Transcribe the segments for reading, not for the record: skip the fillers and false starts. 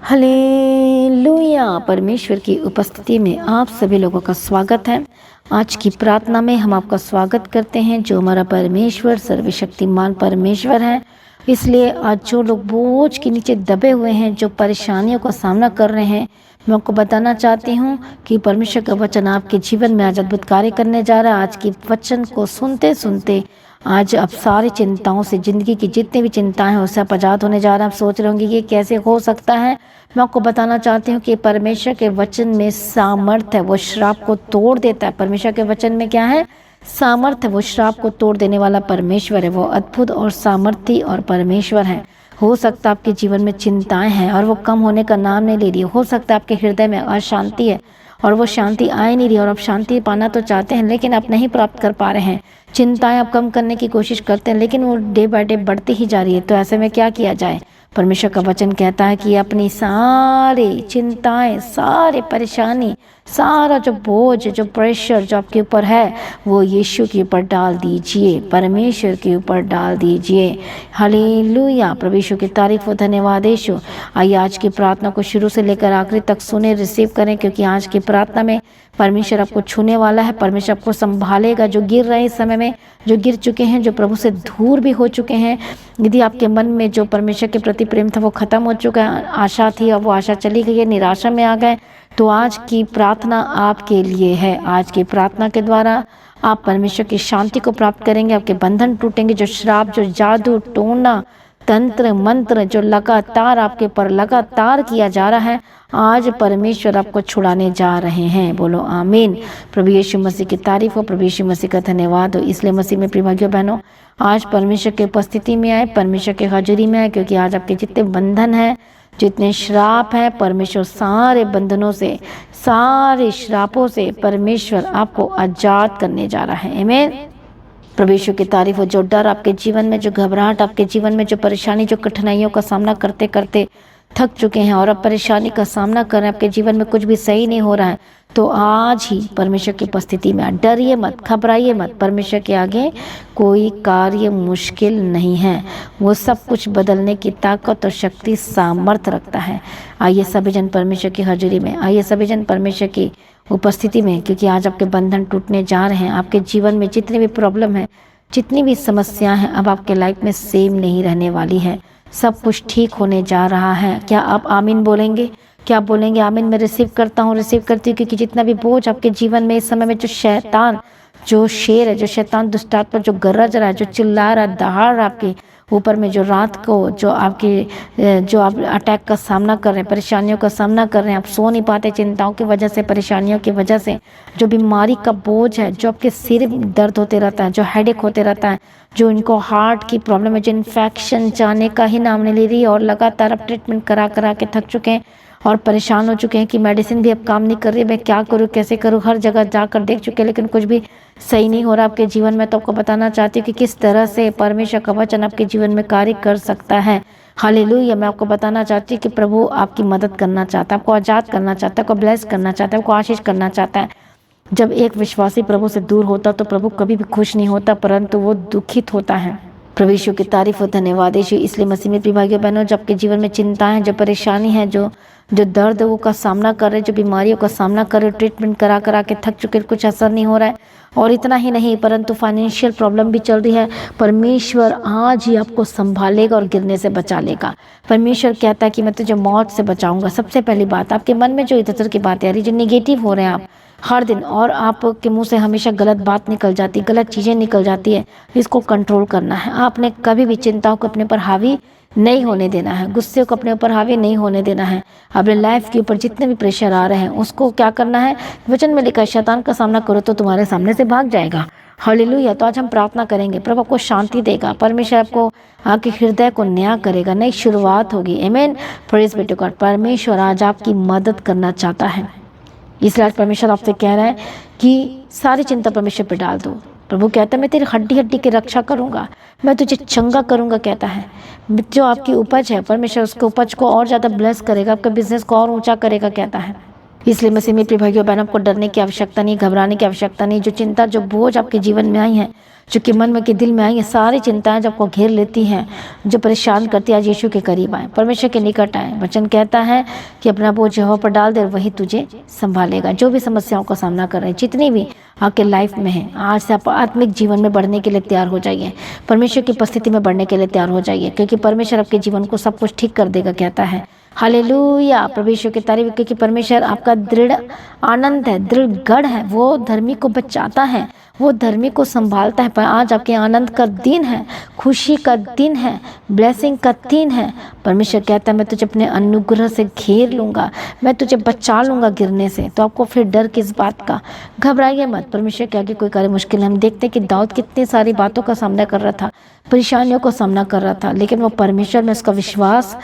Hallelujah. परमेश्वर की उपस्थिति में आप सभी लोगों का स्वागत है। आज की प्रार्थना में हम आपका स्वागत करते हैं। जो हमारा परमेश्वर सर्वशक्तिमान परमेश्वर है, इसलिए आज जो लोग बोझ के नीचे दबे हुए हैं, जो परेशानियों का सामना कर रहे हैं, मैं आपको बताना चाहती हूँ कि परमेश्वर का वचन आपके जीवन में आज अद्भुत कार्य करने जा रहा है। आज की वचन को सुनते सुनते आज आप सारी चिंताओं से, जिंदगी की जितनी भी चिंताएं हैं उससे आप आजाद होने जा रहे हैं। आप सोच रहे होंगे ये कैसे हो सकता है। मैं आपको बताना चाहती हूँ कि परमेश्वर के वचन में सामर्थ है, वो श्राप को तोड़ देता है। परमेश्वर के वचन में क्या है? सामर्थ है। वो श्राप को तोड़ देने वाला परमेश्वर है। वो अद्भुत और सामर्थी और परमेश्वर है। हो सकता है आपके जीवन में चिंताएं हैं और वो कम होने का नाम नहीं ले रही। हो सकता है आपके हृदय में अशांति है और वो शांति आ ही नहीं रही, और आप शांति पाना तो चाहते हैं लेकिन आप नहीं प्राप्त कर पा रहे हैं। चिंताएं आप कम करने की कोशिश करते हैं लेकिन वो डे बाय डे बढ़ती ही जा रही है। तो ऐसे में क्या किया जाए? परमेश्वर का वचन कहता है कि अपनी सारी चिंताएं, सारे परेशानी, सारा जो बोझ, जो प्रेशर जो आपके ऊपर है, वो यीशु के ऊपर डाल दीजिए, परमेश्वर के ऊपर डाल दीजिए। हालेलुया। प्रभु यीशु की तारीफ हो, धन्यवाद यीशु। आइए आज की प्रार्थना को शुरू से लेकर आखिरी तक सुने, रिसीव करें, क्योंकि आज की प्रार्थना में परमेश्वर आपको छूने वाला है। परमेश्वर आपको संभालेगा। जो गिर रहे इस समय में, जो गिर चुके हैं, जो प्रभु से दूर भी हो चुके हैं, यदि आपके मन में जो परमेश्वर के प्रति प्रेम था वो खत्म हो चुका है, आशा थी और वो आशा चली गई है, निराशा में आ गए, तो आज की प्रार्थना आपके लिए है। आज की प्रार्थना के द्वारा आप परमेश्वर की शांति को प्राप्त करेंगे। आपके बंधन टूटेंगे। जो श्राप, जो जादू टोना, तंत्र मंत्र जो लगातार आपके पर लगातार किया जा रहा है, आज परमेश्वर आपको छुड़ाने जा रहे हैं। बोलो आमीन। प्रभु यीशु मसीह की तारीफ हो, प्रभु यीशु मसीह का धन्यवाद हो। इसलिए मसीह में प्रिय भाइयों बहनों, आज परमेश्वर की उपस्थिति में आए, परमेश्वर के हाजिरी में आए, क्योंकि आज आपके जितने बंधन हैं, जितने श्राप हैं, परमेश्वर सारे बंधनों से, सारे श्रापों से परमेश्वर आपको आजाद करने जा रहा है। आमीन। प्रभु यीशु की तारीफ हो। जो डर आपके जीवन में, जो घबराहट आपके जीवन में, जो परेशानी, जो कठिनाइयों का सामना करते करते थक चुके हैं और अब परेशानी का सामना कर रहे हैं, आपके जीवन में कुछ भी सही नहीं हो रहा है, तो आज ही परमेश्वर की उपस्थिति में डरिए मत, घबराइए मत। परमेश्वर के आगे कोई कार्य मुश्किल नहीं है। वो सब कुछ बदलने की ताकत और शक्ति, सामर्थ रखता है। आइए सभी जन परमेश्वर की हाजिरी में, आइए सभी जन परमेश्वर की उपस्थिति में, क्योंकि आज आपके बंधन टूटने जा रहे हैं। आपके जीवन में जितनी भी प्रॉब्लम है, जितनी भी समस्या है, अब आपके लाइफ में सेम नहीं रहने वाली है। सब कुछ ठीक होने जा रहा है। क्या आप आमीन बोलेंगे? क्या आप बोलेंगे आमीन? मैं रिसीव करता हूँ, रिसीव करती हूँ, क्योंकि जितना भी बोझ आपके जीवन में इस समय में, जो शैतान, जो शेर है, जो शैतान दुष्टात्मा जो गरज रहा है, जो चिल्ला रहा है, दहाड़ रहा आपके ऊपर में, जो रात को जो आप अटैक का सामना कर रहे हैं, परेशानियों का सामना कर रहे हैं, आप सो नहीं पाते चिंताओं की वजह से, परेशानियों की वजह से, जो बीमारी का बोझ है, जो आपके सिर दर्द होते रहता है, जो हेडेक होते रहता है, जो इनको हार्ट की प्रॉब्लम है, जो इन्फेक्शन जाने का ही नाम नहीं ले रही, और लगातार आप ट्रीटमेंट करा करा के थक चुके हैं और परेशान हो चुके हैं कि मेडिसिन भी अब काम नहीं कर रही, मैं क्या करूँ, कैसे करूँ, हर जगह जाकर देख चुके हैं लेकिन कुछ भी सही नहीं हो रहा आपके जीवन में। तो आपको बताना चाहती हूँ कि किस तरह से परमेश्वर का वचन आपके जीवन में कार्य कर सकता है। हालेलुया। मैं आपको बताना चाहती हूँ कि प्रभु आपकी मदद करना चाहता है, आपको आजाद करना चाहता है, आपको ब्लेस करना चाहता है, आपको आशीष करना चाहता है। जब एक विश्वासी प्रभु से दूर होता तो प्रभु कभी भी खुश नहीं होता, परंतु वो दुखित होता है। प्रभु यीशु की तारीफ हो, धन्यवाद यीशु। इसलिए मसीह में प्रिय भाइयों बहनों, जब आपके जीवन में चिंताएं, जो परेशानी है, जो दर्द का सामना कर रहे, जो बीमारियों का सामना कर रहे, ट्रीटमेंट करा करा के थक चुके, कुछ असर नहीं हो रहा है, और इतना ही नहीं परंतु फाइनेंशियल प्रॉब्लम भी चल रही है, परमेश्वर आज ही आपको संभालेगा और गिरने से बचा लेगा। परमेश्वर कहता है कि मैं तुझे मौत से बचाऊंगा। सबसे पहली बात, आपके मन में जो इधर की बातें आ रही, जो निगेटिव हो रहे हैं आप हर दिन, और आपके मुंह से हमेशा गलत बात निकल जाती, गलत चीज़ें निकल जाती है, इसको कंट्रोल करना है। आपने कभी भी चिंताओं को अपने पर हावी नहीं होने देना है, गुस्से को अपने ऊपर हावी नहीं होने देना है। अपने लाइफ के ऊपर जितने भी प्रेशर आ रहे हैं उसको क्या करना है? वचन में लिखा है, शैतान का सामना करो तो तुम्हारे सामने से भाग जाएगा। हालेलुया। तो आज हम प्रार्थना करेंगे, प्रभु आपको शांति देगा, परमेश्वर आपको आपके हृदय को नया करेगा, नई शुरुआत होगी। आमीन। Praise be to God. परमेश्वर आज आपकी मदद करना चाहता है, इसलिए आज परमेश्वर आपसे कह रहा है कि सारी चिंता परमेश्वर पे डाल दो। प्रभु कहता है मैं तेरी हड्डी हड्डी की रक्षा करूंगा, मैं तुझे चंगा करूंगा। कहता है जो आपकी उपज है, परमेश्वर उसके उपज को और ज़्यादा ब्लेस करेगा, आपके बिजनेस को और ऊंचा करेगा। कहता है इसलिए मसीह में प्रिय भाइयों बहनों, आपको डरने की आवश्यकता नहीं, घबराने की आवश्यकता नहीं। जो चिंता, जो बोझ आपके जीवन में आई है, क्योंकि मन में के दिल में आई ये सारी चिंताएं जब को घेर लेती हैं, जो परेशान करती है, आज यीशु के करीब आए, परमेश्वर के निकट आए। वचन कहता है कि अपना बोझ यहोवा पर डाल दे और वही तुझे संभालेगा। जो भी समस्याओं का सामना कर रहे हैं, जितनी भी आपके लाइफ में है, आज से आप आत्मिक जीवन में बढ़ने के लिए तैयार हो जाइए, परमेश्वर की उपस्थिति में बढ़ने के लिए तैयार हो जाइए, क्योंकि परमेश्वर आपके जीवन को सब कुछ ठीक कर देगा, कहता है। हालेलुया, प्रभु यीशु की तारीफ, क्योंकि परमेश्वर आपका दृढ़ आनंद है, दृढ़ गढ़ है। वो धर्मी को बचाता है, वो धर्मी को संभालता है। पर आज आपके आनंद का दिन है, खुशी का दिन है, ब्लेसिंग का दिन है। परमेश्वर कहता है मैं तुझे अपने अनुग्रह से घेर लूँगा, मैं तुझे बचा लूँगा गिरने से। तो आपको फिर डर किस बात का, घबराइए मत। परमेश्वर के आगे कोई कार्य मुश्किल है। हम देखते हैं कि दाऊद कितनी सारी बातों का सामना कर रहा था, परेशानियों का सामना कर रहा था, लेकिन वो परमेश्वर में उसका विश्वास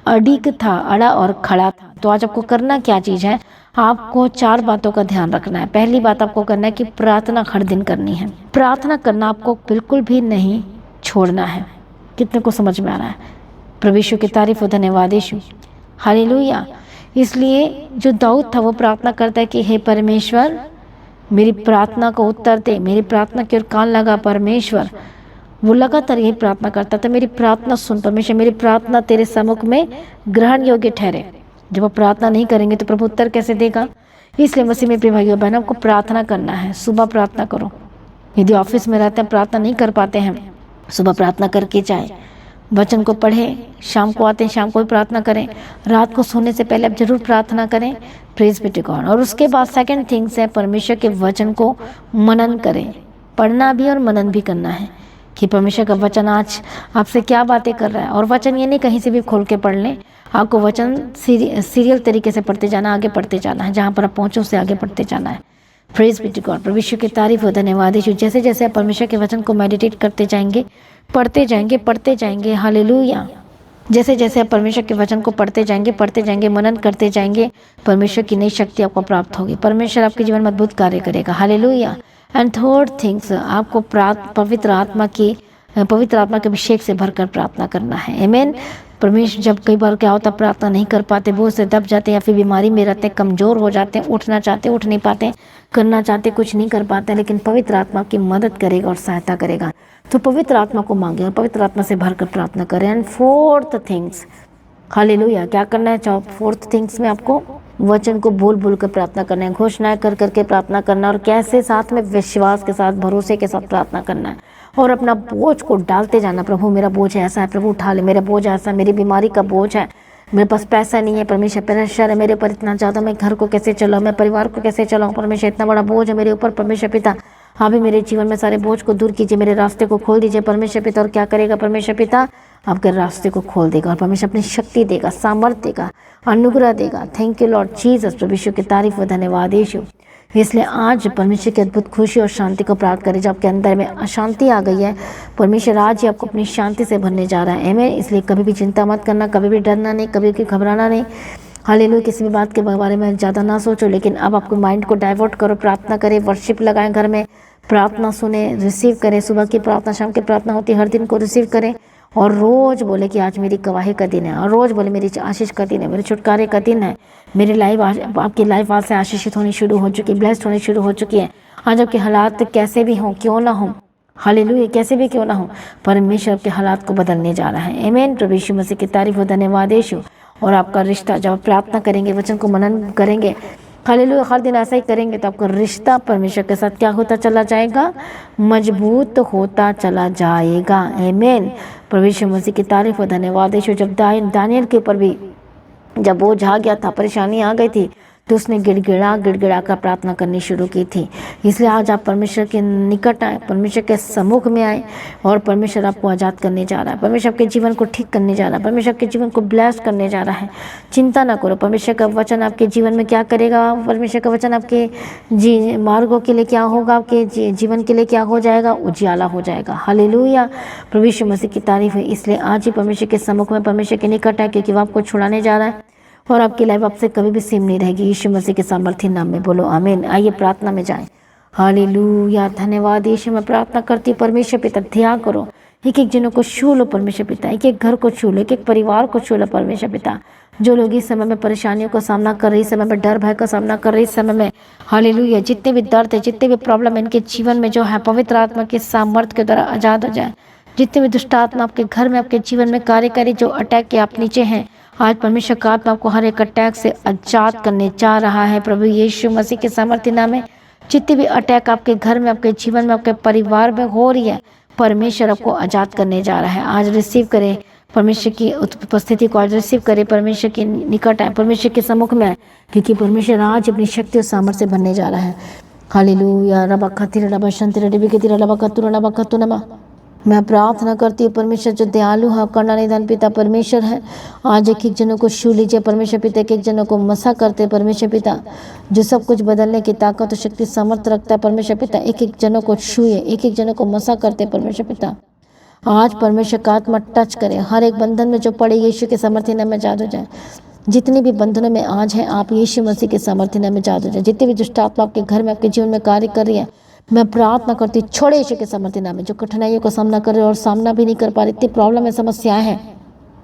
अडिग था, अड़ा और खड़ा था। तो आज आपको करना क्या चीज़ है, आपको 4 बातों का ध्यान रखना है। पहली बात आपको करना है कि प्रार्थना हर दिन करनी है। प्रार्थना करना आपको बिल्कुल भी नहीं छोड़ना है। कितने को समझ में आ रहा है? प्रभु यीशु की तारीफ हो, धन्यवाद यीशु, हालेलुया। इसलिए जो दाऊद था वो प्रार्थना करता है कि हे परमेश्वर मेरी प्रार्थना को उत्तर दे, मेरी प्रार्थना की ओर कान लगा परमेश्वर। वो लगातार यही प्रार्थना करता था, मेरी प्रार्थना सुन परमेश्वर, मेरी प्रार्थना तेरे सम्मुख में ग्रहण योग्य ठहरे। जब आप प्रार्थना नहीं करेंगे तो प्रभु उत्तर कैसे देगा? इसलिए मसीह में प्रिय भाइयों बहनों, आपको प्रार्थना करना है। सुबह प्रार्थना करो। यदि ऑफिस में रहते हैं, प्रार्थना नहीं कर पाते हैं, सुबह प्रार्थना करके जाए, वचन को पढ़े। शाम को आते हैं, शाम को भी प्रार्थना करें। रात को सोने से पहले आप जरूर प्रार्थना करें। Praise be to God. और उसके बाद सेकंड थिंग्स है, परमेश्वर के वचन को मनन करें। पढ़ना भी और मनन भी करना है कि परमेश्वर का वचन आज आपसे क्या बातें कर रहा है। और वचन ये नहीं कहीं से भी खोल के पढ़ लें, आपको वचन सीरियल तरीके से पढ़ते जाना, आगे पढ़ते जाना है, जहाँ पर आप पहुँचो उससे आगे पढ़ते जाना है। Praise be to God. परमेश्वर की तारीफ हो, धन्यवाद यीशु। जैसे जैसे आप परमेश्वर के वचन को मेडिटेट करते जाएंगे, पढ़ते जाएंगे, हालेलुया। जैसे जैसे आप परमेश्वर के वचन को पढ़ते जाएंगे, मनन करते जाएंगे, परमेश्वर की नई शक्ति आपको प्राप्त होगी। परमेश्वर आपके जीवन में अद्भुत कार्य करेगा, हालेलुया। एंड थर्ड थिंग्स, आपको पवित्र आत्मा के अभिषेक से भरकर प्रार्थना करना है। आमीन। परमेश्वर, जब कई बार क्या होता, प्रार्थना नहीं कर पाते, बोझ से दब जाते, या फिर बीमारी में रहते, कमजोर हो जाते हैं, उठना चाहते उठ नहीं पाते, करना चाहते कुछ नहीं कर पाते, लेकिन पवित्र आत्मा की मदद करेगा और सहायता करेगा। तो पवित्र आत्मा को मांगे और पवित्र आत्मा से भरकर प्रार्थना करें। एंड फोर्थ थिंग्स, हालेलुया, क्या करना है? फोर्थ थिंग्स में आपको वचन को बोल बोल कर प्रार्थना करना है, घोषणाएं कर करके प्रार्थना करना, और कैसे? साथ में विश्वास के साथ, भरोसे के साथ प्रार्थना करना है। और अपना बोझ को डालते जाना, प्रभु मेरा बोझ ऐसा है, प्रभु उठा ले, मेरा बोझ ऐसा, मेरी बीमारी का बोझ है, मेरे पास पैसा नहीं है, परमेश्वर प्रेशर है मेरे ऊपर इतना ज़्यादा, मैं घर को कैसे चलाऊँ, मैं परिवार को कैसे चलाऊँ, परमेश्वर इतना बड़ा बोझ है मेरे ऊपर, परमेश्वर पिता हाँ भी मेरे जीवन में सारे बोझ को दूर कीजिए, मेरे रास्ते को खोल दीजिए परमेश्वर पिता। और क्या करेगा परमेश्वर पिता? आपके रास्ते को खोल देगा और परमेश्वर अपनी शक्ति देगा, सामर्थ्य देगा, अनुग्रह देगा। Thank you Lord Jesus. परमेश्वर की तारीफ व धन्यवाद यीशु। इसलिए आज परमेश्वर की अद्भुत खुशी और शांति को प्राप्त करें। जब आपके अंदर में अशांति आ गई है, परमेश्वर आज ही आपको अपनी शांति से भरने जा रहा है। आमीन। इसलिए कभी भी चिंता मत करना, कभी भी डरना नहीं, कभी भी घबराना नहीं। हालेलुया। किसी भी बात के बारे में ज़्यादा ना सोचो, लेकिन अब आपको माइंड को डाइवर्ट करो, प्रार्थना करें, वर्शिप लगाएं, घर में प्रार्थना सुने, रिसीव करें। सुबह की प्रार्थना, शाम की प्रार्थना होती है, हर दिन को रिसीव करें। और रोज़ बोले कि आज मेरी गवाही का दिन है, और रोज़ बोले मेरी आशीष का दिन है, मेरे छुटकारे का दिन है। मेरी लाइफ, आपकी लाइफ आज से आशीषित होनी शुरू हो चुकी, ब्लेस्ड होनी शुरू हो चुकी है। आज आपके हालात कैसे भी हों, क्यों ना हो, हालेलुया, कैसे भी क्यों ना हो, परमेश्वर के हालात को बदलने जा रहा है। आमीन। प्रभु यीशु मसीह की तारीफ हो, धन्यवाद यीशु। और आपका रिश्ता, जब आप प्रार्थना करेंगे, वचन को मनन करेंगे, हालेलुया, हर दिन ऐसा ही करेंगे, तो आपका रिश्ता परमेश्वर के साथ क्या होता चला जाएगा? मजबूत होता चला जाएगा। आमीन। प्रभु यीशु मसीह की तारीफ और धन्यवाद यीशु। जब दानियल के ऊपर भी जब वो आ गया था, परेशानी आ गई थी, तो उसने गिड़गिड़ा कर प्रार्थना करनी शुरू की थी। इसलिए आज आप परमेश्वर के निकट आए, परमेश्वर के सम्मुख में आए, और परमेश्वर आपको आज़ाद करने जा रहा है, परमेश्वर आपके जीवन को ठीक करने जा रहा है, परमेश्वर आपके जीवन को ब्लेस करने जा रहा है। चिंता ना करो, परमेश्वर का वचन आपके जीवन में क्या करेगा? परमेश्वर का वचन आपके मार्गों के लिए क्या होगा? आपके जीवन के लिए क्या हो जाएगा? उजियाला हो जाएगा। हालेलुया। प्रभु यीशु मसीह की तारीफ है। इसलिए आज ही परमेश्वर के सम्मुख में, परमेश्वर के निकट है, क्योंकि वो आपको छुड़ाने जा रहा है, और आपकी लाइफ आपसे कभी भी सेम नहीं रहेगी। यीशु मसीह के सामर्थ्य नाम में बोलो आमीन। आइए प्रार्थना में जाएं। हालेलुया, धन्यवाद यीशु। मैं प्रार्थना करती हूँ परमेश्वर पिता, ध्यान करो, एक एक जनों को छू लो परमेश्वर पिता, एक एक घर को छू लो, एक एक परिवार को छू लो परमेश्वर पिता। जो लोग इस समय में परेशानियों का सामना कर रहे, इस समय में डर भय का सामना कर रहे, इस समय में हालेलुया जितने भी दर्द है, जितने भी प्रॉब्लम है इनके जीवन में जो है, पवित्र आत्मा के सामर्थ्य के द्वारा आजाद हो जाए। जितने भी दुष्ट आत्मा आपके घर में, आपके जीवन में कार्य करे, जो अटैक के आप नीचे हैं, आज परमेश्वर का आत्मा आपको हर एक अटैक से आजाद करने जा रहा है। प्रभु यीशु मसीह के सामर्थ्य नाम में जितने भी अटैक आपके घर में, आपके जीवन में, आपके परिवार में हो रही है, परमेश्वर आपको आजाद करने जा रहा है। आज रिसीव करें परमेश्वर की उपस्थिति को, आज रिसीव करें परमेश्वर के निकट आए, परमेश्वर के सम्मुख में आए, क्योंकि परमेश्वर आज अपनी शक्ति और सामर्थ्य से बनने जा रहा है। हालेलुया रबा खतिर रबा शंतिर रबी के तिर रबा कतुर रबा कतुनमा। मैं प्रार्थना करती हूँ परमेश्वर जो दयालु है, करना निदान पिता परमेश्वर है, आज एक एक जनों को छू लीजिए परमेश्वर पिता, एक एक जनों को मसा करते परमेश्वर पिता, जो सब कुछ बदलने की ताकत और शक्ति सामर्थ्य रखता है परमेश्वर पिता, एक एक जनों को छूए, एक एक जनों को मसा करते परमेश्वर पिता। आज परमेश्वर का आत्मा टच करे, हर एक बंधन में जो पड़े यीशु के सामर्थ्य नाम में आजाद हो जाए। जितनी भी बंधनों में आज है आप यीशु मसीह के सामर्थ्य नाम में आजाद हो जाए। जितनी भी दुष्ट आत्मा आपके घर में, आपके जीवन में कार्य कर रही है, मैं प्रार्थना करती हूँ छोड़े यीशु के सामर्थ्य नाम में। जो कठिनाइयों का सामना कर रहे और सामना भी नहीं कर पा रहे, इतनी प्रॉब्लम है, समस्याएं हैं,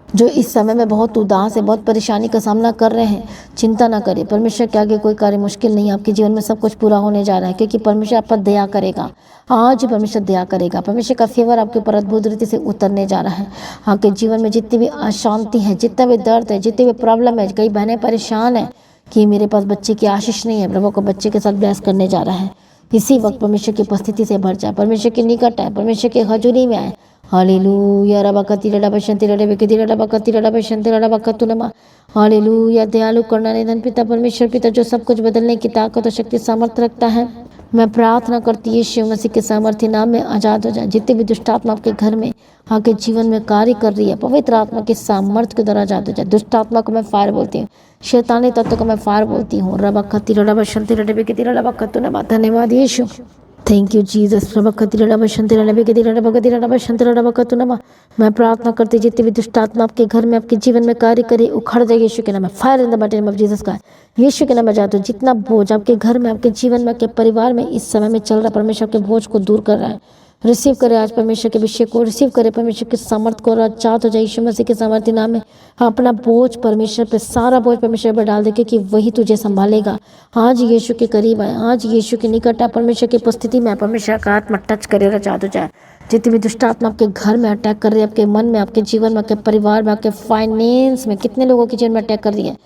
जो इस समय में बहुत उदास है, बहुत परेशानी का सामना कर रहे हैं, चिंता ना करिए, परमेश्वर के आगे कोई कार्य मुश्किल नहीं है। आपके जीवन में सब कुछ पूरा होने जा रहा है, क्योंकि परमेश्वर आप पर दया करेगा। आज परमेश्वर दया करेगा, परमेश्वर का फेवर आपके ऊपर अद्भुत रीति से उतरने जा रहा है। आपके जीवन में जितनी भी अशांति है, जितना भी दर्द है, जितनी भी प्रॉब्लम है, कई बहनें परेशान है कि मेरे पास बच्चे की आशीष नहीं है, प्रभु को बच्चे के साथ ब्लेस करने जा रहा है। इसी वक्त परमेश्वर की उपस्थिति से भर जाए, परमेश्वर के निकट आए, परमेश्वर के हजूरी में आए। हालेलुया रबा कतिर रबा शंतिर रबी के तिर रबा कतिर रबा शंतिर रबा कतुनमा। हालेलुया दयालु करना निधन पिता परमेश्वर पिता, जो सब कुछ बदलने की ताकत और शक्ति सामर्थ्य रखता है, मैं प्रार्थना करती हूँ यीशु मसीह के सामर्थ्य नाम में आजाद हो जाए। जितने भी दुष्ट आत्मा आपके घर में, आपके जीवन में कार्य कर रही है, पवित्र आत्मा के सामर्थ्य के द्वारा आजाद हो जाए। दुष्ट आत्मा को मैं फायर बोलती हूँ, शैतानी तत्व को मैं फायर बोलती हूँ। रबा खतिर रबा शंतिर रबी के तिर रबा कतुनमा। धन्यवाद यीशु, थैंक यू जीसस। मैं प्रार्थना करती जितने भी दुष्ट आत्मा आपके घर में, आपके जीवन में कार्य करे, उखड़ जाए यीशु के नाम में। Fire in the mighty name of Jesus का, यीशु के नाम में जाते हो। जितना बोझ आपके घर में, आपके जीवन में, आपके परिवार में इस समय में चल रहा है, परमेश्वर के बोझ को दूर कर रहा है। रिसीव करे आज परमेश्वर के अभिषेक को, रिसीव करे परमेश्वर के सामर्थ्य को, और आजाद हो जाए यीशु मसीह के सामर्थ्य नाम में। अपना बोझ परमेश्वर पे, सारा बोझ परमेश्वर पर डाल दे, क्योंकि वही तुझे संभालेगा। आज यीशु के करीब आए, आज यीशु के निकट आए, परमेश्वर की उपस्थिति में परमेश्वर का आत्मा टच करे और आजाद हो जाए। जितनी भी दुष्ट आत्मा आपके घर में अटैक कर रही है, आपके मन में, आपके जीवन में, आपके परिवार में, आपके फाइनेंस में, कितने लोगों के जीवन में अटैक कर रही है,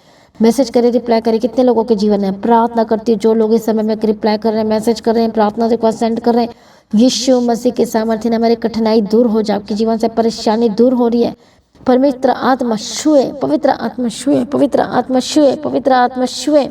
मैसेज करे, रिप्लाई करे, कितने लोगों के जीवन है। प्रार्थना करती है जो लोग इस समय में रिप्लाई कर रहे हैं, मैसेज कर रहे हैं, प्रार्थना रिक्वेस्ट सेंड कर रहे हैं, यीशु मसीह के सामर्थ्य ने हमारी कठिनाई दूर हो जाए, आपके जीवन से परेशानी दूर हो रही है। पवित्र आत्मा छुए, पवित्र आत्मा छुए, पवित्र आत्मा छुए, पवित्र आत्मा छुए,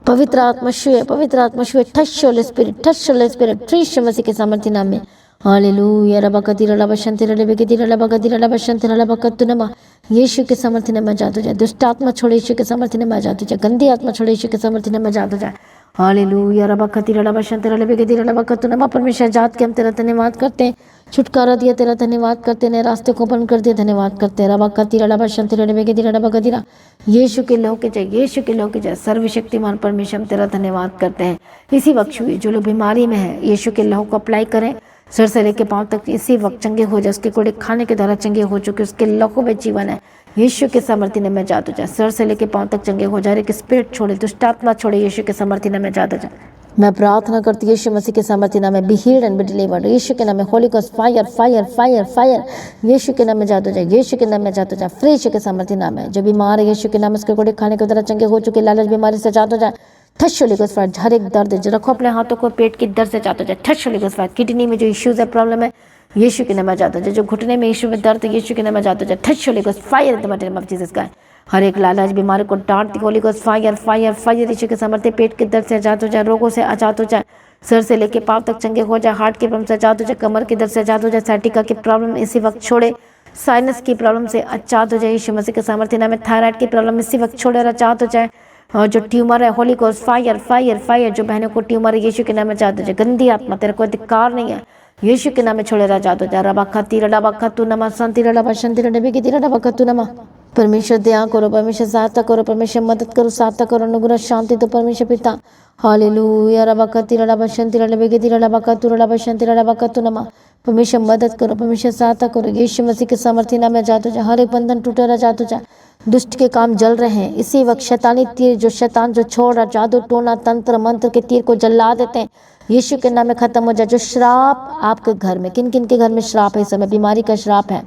पवित्र आत्मा छुए, पवित्र आत्मा छुए। Touch holy spirit, touch holy spirit, यीशु मसीह के सामर्थ्य नाम में। हालेलुया रबा कतिर रबा शंतिर रबी के तिर रबा कतिर रबा शंतिर रबा कतुनमा। यीशु के सामर्थ्य नाम में आजाद हो जाए। दुष्ट आत्मा छोड़े, यीशु के सामर्थ्य नाम में आजाद हो जाए। गंदी आत्मा छोड़े, यीशु के सामर्थ्य नाम में आजाद हो जाए। हालेलुया रबा कतिर रबा शंतिर रबी के तिर रबा कतुनमा। परमेश्वर जात के हम तेरा धन्यवाद करते हैं, छुटकारा दिया तेरा धन्यवाद करते, नए रास्ते को ओपन कर दिया धन्यवाद करते हैं। रबा कतिर रबा शंतिर रबी के तिर रबा कतिरा। यीशु के लहू के जय, यीशु के लहू के जय। सर्वशक्तिमान परमेश्वर हम तेरा धन्यवाद करते हैं। इसी वक्त छुए, जो लोग बीमारी में है, यीशु के लहू को अप्लाई करें, सर से लेके पांव तक इसी वक्त चंगे हो जाए। उसके कोड़े खाने के द्वारा चंगे हो चुके, उसके लहू में जीवन है, यीशु के सामर्थ्य में जात हो जाए। सर से लेके पांव तक चंगे हो जाए। एक स्पिरिट छोड़े, दुष्ट आत्मा छोड़े, यीशु के सामर्थ्य में जात हो जाए। मैं प्रार्थना करती हूँ यीशु मसीह के सामर्थ्य नाम में, be healed and be delivered. यीशु के नाम में holy ghost fire fire fire fire, यीशु के नाम में जात हो जाए, यीशु के नाम में जात हो जाए। फ्री यीशु के सामर्थ्य नाम है। जो बीमार है, यीशु के नाम उसके कोड़े खाने के द्वारा चंगे हो चुके, लालच बीमारी से जात हो जाए। ठस होली गॉस्ट फायर। हर एक दर्द है, जो रखो अपने हाथों को पेट की दर्द से जात हो जाए। ठस होली गॉस्ट फायर। किडनी में जो इश्यूज है, प्रॉब्लम है, यीशु के नाम में जात हो जाए। जो घुटने में इशू में दर्द है, यीशु के नाम में जात हो जाए। ठस holy ghost fire in the mighty name of Jesus का। हर एक लालच बीमारी को डांटती holy ghost fire fire fire, यीशु के सामर्थ्य। पेट के दर्द से आजाद हो जाए, रोगों से आजाद हो जाए, सर से लेके पांव तक चंगे हो जाए। हार्ट की प्रॉब्लम से आजाद हो जाए, कमर के दर्द से आजाद हो जाए। साइटिका की प्रॉब्लम इसी वक्त छोड़े, साइनस की प्रॉब्लम से आजाद हो जाए यीशु मसीह के सामर्थ्य नाम में। थायराइड की प्रॉब्लम इसी वक्त छोड़े और आजाद हो जाए। और जो ट्यूमर है, Holi ghost fire fire fire. जो बहनों को ट्यूमर है, यीशु के नाम में आजाद हो जाए। गंदी आत्मा, तेरा कोई अधिकार नहीं है, यीशु के नाम में छोड़े आजाद हो जाए। रबा खतिर रबा खतु नमा शांति रबा शांति रबी की तिर रबा खतु नमा। परमेश्वर दया करो, परमेश्वर सहायता करो, परमेश्वर मदद करो, सहायता करो, अनुग्रह शांति तो परमेश्वर पिता। हालेलुया रबा खतिर रबा शांति रबी की तिर रबा खतु रबा शांति रबा खतु नमा। परमेश्वर मदद करो, परमेश्वर सहायता करो। यीशु मसीह के सामर्थ्य नाम में आजाद हो जाए, हर एक बंधन टूटे और आजाद हो जाए। दुष्ट के काम जल रहे हैं इसी वक्त, शैतानी तीर जो शैतान जो छोड़ रहा, जादू टोना तंत्र मंत्र के तीर को जला देते हैं यीशु के नाम में खत्म हो जाए। जो श्राप आपके घर में, किन किन के घर में श्राप है इस समय? बीमारी का श्राप है,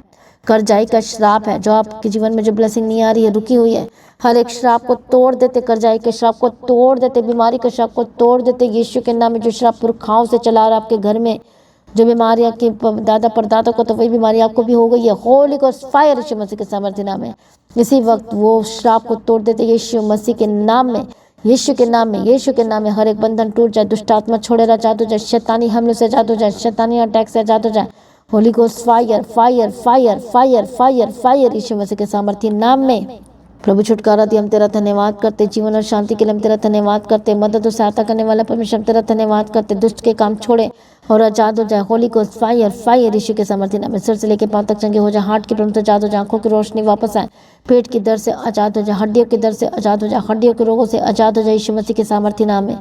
कर्जाई का श्राप है, जो आपके जीवन में जो ब्लेसिंग नहीं आ रही है, रुकी हुई है, हर एक श्राप को तोड़ देते, कर्जाई के श्राप को तोड़ देते, बीमारी के श्राप को तोड़ देते यीशु के नाम में। जो श्राप पुरखाओं से चला रहा आपके घर में, जो बीमारी आपके दादा परदादा को, तो वही बीमारी आपको भी हो गई है, होली गोस्ट फायर यीशु मसीह के सामर्थ्य नाम में इसी वक्त वो श्राप को तोड़ देते यीशु मसीह के नाम में, यीशु के नाम में, यीशु के नाम में। हर एक बंधन टूट जाए, दुष्ट आत्मा छोड़े आजाद हो जाए, शैतानी हमले से आजाद हो जाए, शैतानी अटैक से आजाद हो जाए। Holy ghost fire fire fire fire fire fire यीशु मसीह के सामर्थ्य नाम में। प्रभु छुटकारा दिया, हम तेरा धन्यवाद करते, जीवन और शांति के लिए हम तेरा धन्यवाद करते, मदद और सहायता करने वाला परमेश्वर हम तेरा धन्यवाद करते। दुष्ट के काम छोड़े और आजाद हो जाए। होली गोस्ट फायर फायर यीशु के सामर्थ्य नाम में। सिर से लेकर पांव तक चंगे हो जाए, हार्ट की प्रॉब्लम से आजाद हो जाए, आंखों की रोशनी वापस आए, पेट की दर्द से आजाद हो जाए, हड्डियों के दर्द से आजाद हो जाए, हड्डियों के रोगों से आजाद हो जाए यीशु मसीह के सामर्थ्य नाम में।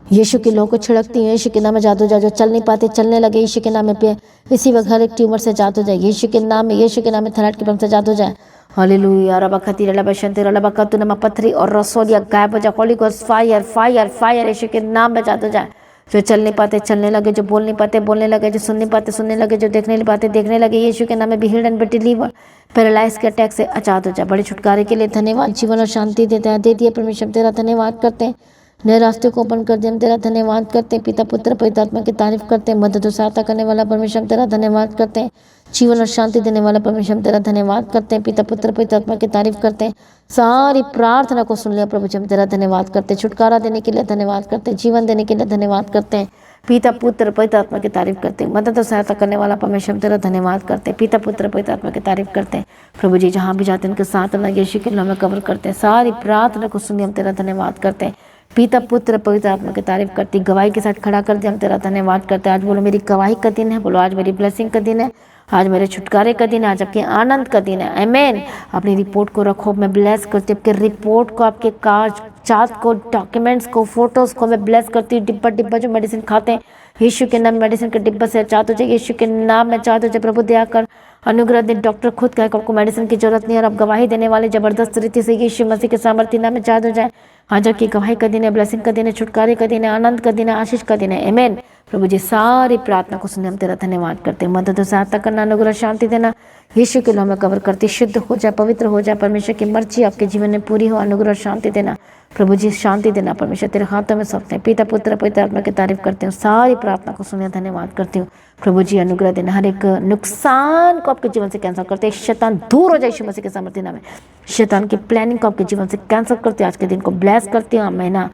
यीशु के लोगों को छिड़कती है यीशु के नाम में आजाद हो जाए। जो चल नहीं पाते चलने लगे यीशु के नाम में पे इसी वक्त हर एक ट्यूमर से आजाद हो जाए यीशु के नाम में, यीशु के नाम में। थायराइड की प्रॉब्लम से आजाद हो जाए। हालेलुया। रबा खती रला बशंते रला बकतु नमा पथरी और रसोलिया गायब हो जाए। Holy ghost fire fire fire यीशु के नाम में आजाद हो जाए। जो चल नहीं पाते चलने लगे, जो बोल नहीं पाते बोलने लगे, जो सुन नहीं पाते सुनने लगे, जो देखने नहीं पाते देखने लगे यीशु के नाम में। Be healed and B deliver. Paralyse के अटैक से आजाद हो जाए। बड़े छुटकारे के लिए धन्यवाद। जीवन और शांति देते हैं, दे दिए परमेश्वर, तेरा धन्यवाद करते हैं। नए रास्ते को ओपन कर दिया, हम तेरा धन्यवाद करते हैं। पिता पुत्र पवित्र आत्मा की तारीफ करते हैं। मदद और सहायता करने वाला परमेश्वर हम तेरा धन्यवाद करते हैं। जीवन और शांति देने वाला परमेश्वर हम तेरा धन्यवाद करते हैं। पिता पुत्र पवित्र आत्मा की तारीफ करते हैं। सारी प्रार्थना को सुन लिया प्रभु जी, हम तेरा धन्यवाद करते हैं। छुटकारा देने के लिए धन्यवाद करते हैं, जीवन देने के लिए धन्यवाद करते हैं। पिता पुत्र पवित्र आत्मा की तारीफ करते हैं। मदद और सहायता करने वाला परमेश्वर हम तेरा धन्यवाद करते हैं। पिता पुत्र पवित्र आत्मा की तारीफ करते हैं। प्रभु जी जहाँ भी जाते हैं उनके साथ अपना यीशु के नाम में कवर करते हैं। सारी प्रार्थना को सुनिए, हम तेरा धन्यवाद करते हैं। पिता पुत्र पवित्र आत्मा की तारीफ करती, गवाही के साथ खड़ा कर दिया, हम तेरा धन्यवाद करते हैं। आज बोलो मेरी गवाही का दिन है, बोलो आज मेरी ब्लेसिंग का दिन है, आज मेरे छुटकारे का दिन है, आज आपके आनंद का दिन है। आमेन। अपनी रिपोर्ट को रखो, मैं ब्लेस करती हूँ आपके रिपोर्ट को, आपके काज चार्ट को, डॉक्यूमेंट्स को, फोटोज को मैं ब्लेस करती हूँ। डिब्बा डिब्बा जो मेडिसिन खाते हैं यीशु के नाम, मेडिसिन के डिब्बा से आजाद हो जाए यीशु के नाम में, आजाद हो जाए। प्रभु दया कर, अनुग्रह दे। डॉक्टर खुद कहे आपको मेडिसिन की जरूरत नहीं है और आप गवाही देने वाले जबरदस्त रीति से यीशु मसीह के सामर्थ्य नाम में आजाद हो जाए। आज आपकी गवाही का दिन है, ब्लेसिंग का दिन है, छुटकारे का दिन है, आनंद का दिन है, आशीष का दिन है। आमेन। प्रभु जी सारी प्रार्थना को सुने, हम तेरा धन्यवाद करते हैं। मदद और सहायता करना, अनुग्रह शांति देना यीशु के नाम में कवर करती, शुद्ध हो जाए, पवित्र हो जाए। परमेश्वर की मर्जी आपके जीवन में पूरी हो, अनुग्रह शांति देना प्रभु जी, शांति देना परमेश्वर तेरे हाथों में सौंपते हैं। पिता पुत्र पवित्र आत्मा की तारीफ करते हैं। सारी प्रार्थना को सुने, धन्यवाद करती हूँ। प्रभु जी अनुग्रह देना, हर एक नुकसान को आपके जीवन से कैंसिल करते हैं। शैतान दूर हो जाए यीशु मसीह के सामर्थ्य नाम में। शैतान की प्लानिंग को आपके जीवन से कैंसिल करते हैं। आज के दिन को ब्लेस करती हूँ, महीना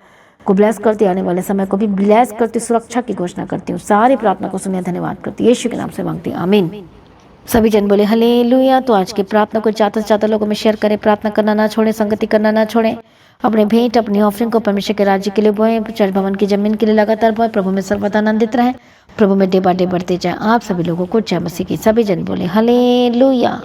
को ब्लेस करती हूँ, आने वाले समय को भी ब्लेस करती, सुरक्षा की घोषणा करती हूँ। सारी प्रार्थना को सुनिए, धन्यवाद करती हूँ। यीशु के नाम से मांगती हूँ, आमीन। सभी जन बोले हालेलुया। तो आज की प्रार्थना को ज़्यादा से ज़्यादा लोगों में शेयर करें, प्रार्थना करना ना छोड़ें, संगति करना ना छोड़ें। अपने भेंट अपनी ऑफरिंग को परमेश्वर के राज्य के लिए बोएं, चर्च भवन की जमीन के लिए लगातार बोएं। प्रभु में सर्वदा आनंदित रहें, प्रभु में डे बाय डे बढ़ते जाए। आप सभी लोगों को जय मसीह की। सभी जन बोले हालेलुया।